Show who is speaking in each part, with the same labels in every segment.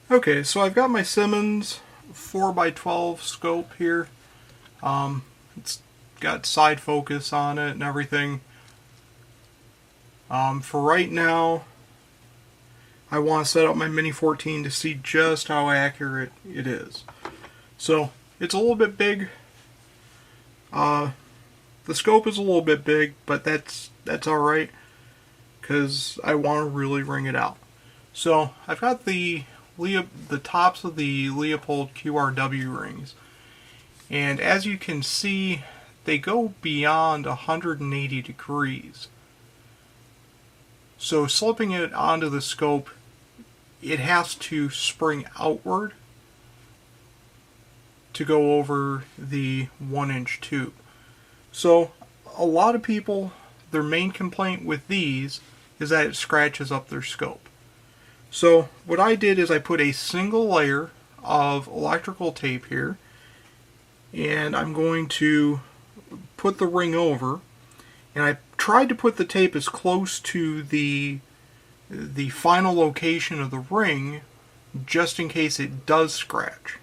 Speaker 1: Okay, so I've got my Simmons 4x12 scope here. It's got side focus on it and everything. For right now, I want to set up my Mini 14 to see just how accurate it is. So, it's a little bit big. The scope is a little bit big, but that's alright, because I want to really ring it out. So, I've got the tops of the Leopold QRW rings, and as you can see, they go beyond 180 degrees. So slipping it onto the scope, it has to spring outward to go over the 1-inch tube. So a lot of people, their main complaint with these is that it scratches up their scope. So what I did is I put a single layer of electrical tape here, and I'm going to put the ring over, and I tried to put the tape as close to the final location of the ring just in case it does scratch.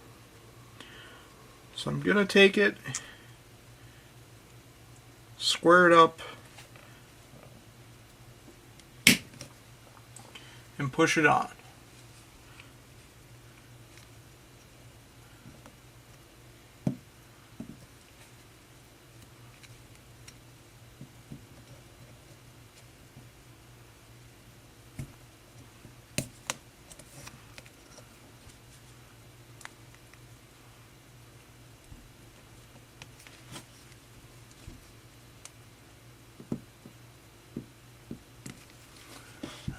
Speaker 1: So I'm going to take it, square it up, and push it on.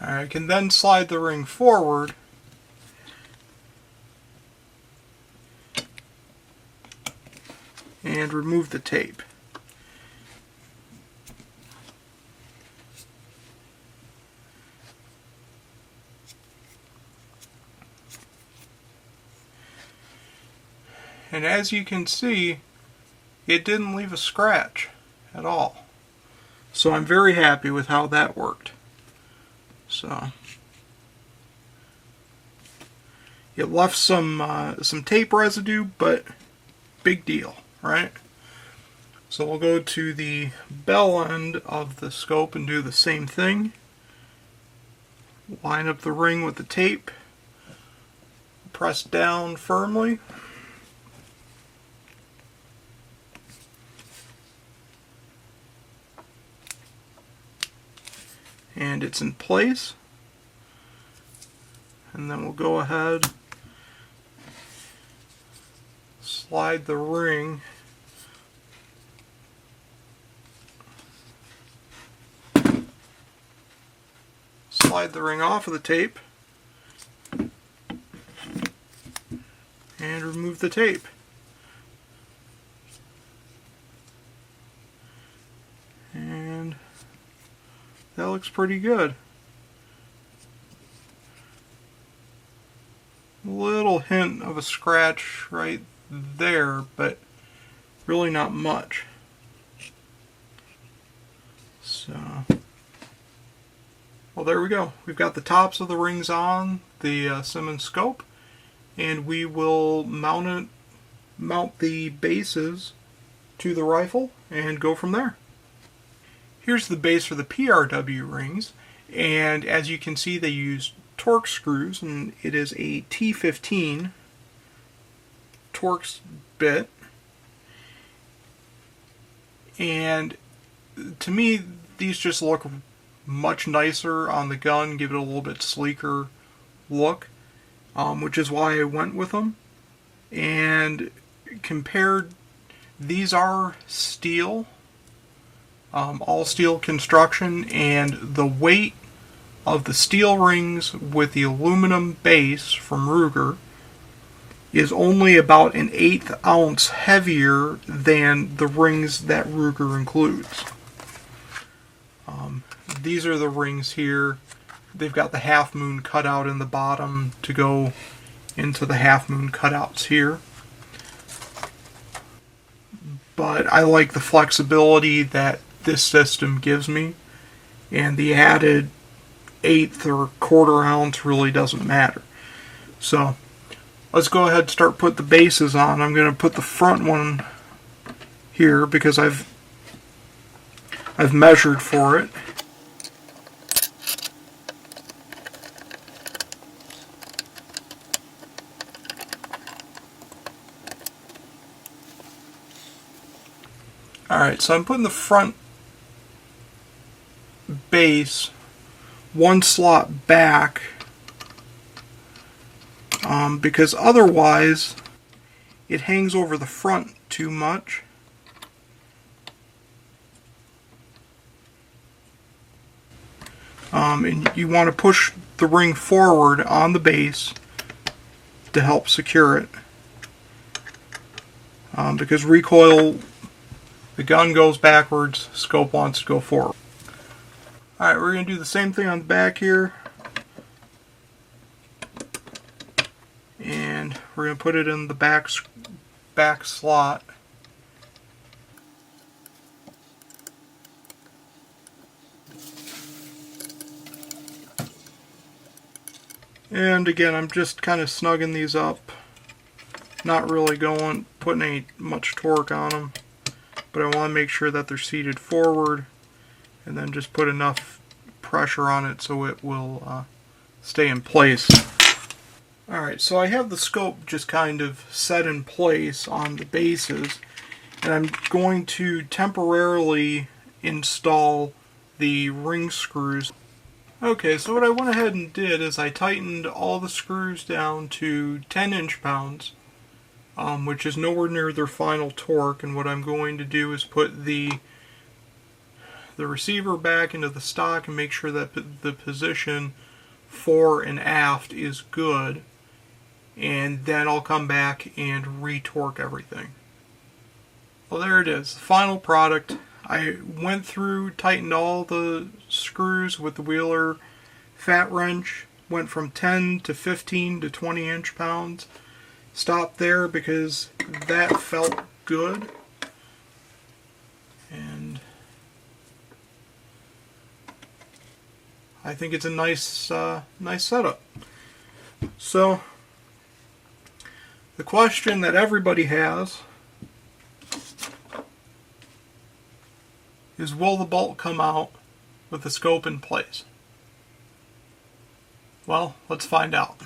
Speaker 1: I can then slide the ring forward and remove the tape. And as you can see, it didn't leave a scratch at all. So I'm very happy with how that worked. So it left some tape residue, but big deal, right? So we'll go to the bell end of the scope and do the same thing. Line up the ring with the tape, press down firmly. And it's in place. And then we'll go ahead, slide the ring off of the tape and remove the tape. And that looks pretty good. Little hint of a scratch right there, but really not much. So, well, there we go. We've got the tops of the rings on the Simmons scope, and we will mount the bases to the rifle and go from there. Here's the base for the PRW rings, and as you can see, they use Torx screws, and it is a T15 Torx bit. And to me, these just look much nicer on the gun, give it a little bit sleeker look, which is why I went with them. And compared, these are steel, all steel construction, and the weight of the steel rings with the aluminum base from Ruger is only about 1/8 ounce heavier than the rings that Ruger includes. These are the rings here. They've got the half moon cutout in the bottom to go into the half moon cutouts here. But I like the flexibility that this system gives me, and the added 1/8 or 1/4 ounce really doesn't matter. So let's go ahead and start put the bases on. I'm going to put the front one here because I've measured for it. Alright, so I'm putting the front base one slot back because otherwise it hangs over the front too much. And you want to push the ring forward on the base to help secure it. Because recoil, the gun goes backwards, scope wants to go forward. Alright, we're going to do the same thing on the back here. And we're going to put it in the back slot. And again, I'm just kind of snugging these up. Not really putting any much torque on them. But I want to make sure that they're seated forward. And then just put enough pressure on it so it will stay in place. Alright, so I have the scope just kind of set in place on the bases. And I'm going to temporarily install the ring screws. Okay, so what I went ahead and did is I tightened all the screws down to 10 inch-pounds, which is nowhere near their final torque. And what I'm going to do is put the receiver back into the stock and make sure that the position fore and aft is good. And then I'll come back and re-torque everything. Well, there it is, the final product. I went through, tightened all the screws with the Wheeler fat wrench, went from 10 to 15 to 20 inch-pounds. Stopped there because that felt good. And I think it's a nice setup. So the question that everybody has is, will the bolt come out with the scope in place? Well, let's find out.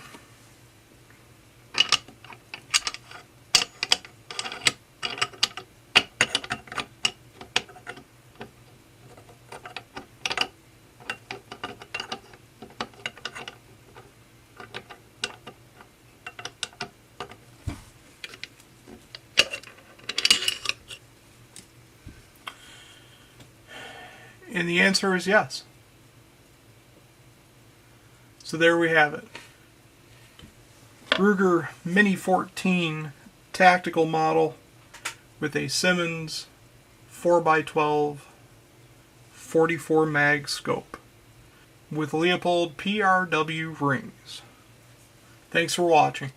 Speaker 1: And the answer is yes. So there we have it. Ruger Mini 14 tactical model with a Simmons 4x12 44 mag scope with Leupold PRW rings. Thanks for watching.